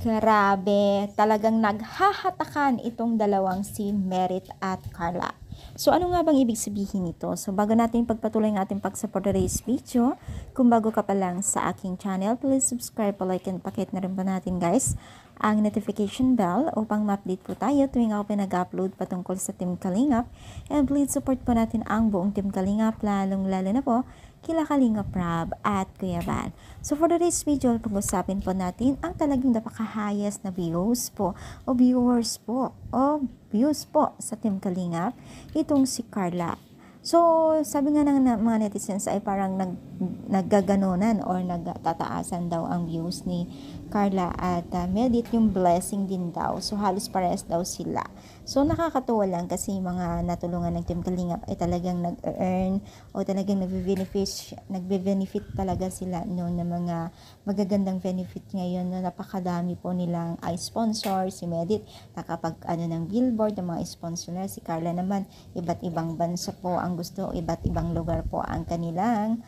Grabe, talagang naghahatakan itong dalawang si Merit at Carla. So ano nga bang ibig sabihin nito? So bago natin pagpatuloy ng ating pag-support today's video, kung bago ka pa lang sa aking channel, please subscribe, like, and pakit na rin po natin guys ang notification bell upang ma-update po tayo tuwing ako pinag-upload patungkol sa Team Kalingap. And please support po natin ang buong Team Kalingap, lalong-lalo na po kila Kalingap Rab at Kuya Van. So for today's video, pag-usapin po natin ang talagang napaka-highest na views po o viewers po o views po sa Team Kalingap, itong si Carla. So, sabi nga ng mga netizens ay parang naggaganunan or nagtataasan daw ang views ni Carla at Medit, yung blessing din daw. So, halos parehas daw sila. So, nakakatuwa lang kasi mga natulungan ng Team Kalingap ay talagang nag-earn o talagang nagbe-benefit talaga sila noon ng mga magagandang benefit ngayon na napakadami po nilang sponsor. Si Medit nakapag ng billboard, ng mga sponsor na. Si Carla naman, iba't ibang bansa po ang gusto, iba't ibang lugar po ang kanilang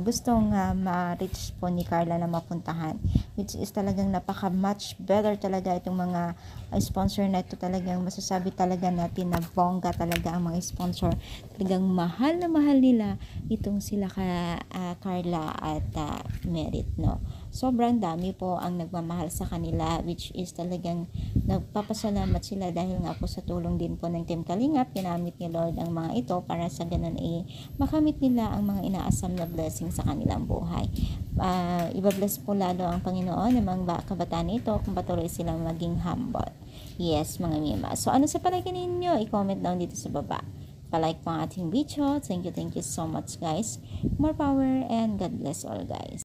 gustong ma-reach po ni Carla na mapuntahan, which is talagang napaka much better talaga itong mga sponsor na ito. Talagang masasabi talaga natin na bongga talaga ang mga sponsor, talagang mahal na mahal nila itong sila Carla at Merit, no. Sobrang dami po ang nagmamahal sa kanila, which is talagang nagpapasalamat sila dahil nga po sa tulong din po ng Team Kalingap, ginamit ni Lord ang mga ito para sa ganun makamit nila ang mga inaasam na blessing sa kanilang buhay. Ibabless po lalo ang Panginoon ng mga kabataan ito kung patuloy silang maging humble. Yes, mga mima. So ano sa palagay ninyo? I-comment down dito sa baba. Pa-like po ang ating video. Thank you so much guys. More power and God bless all guys.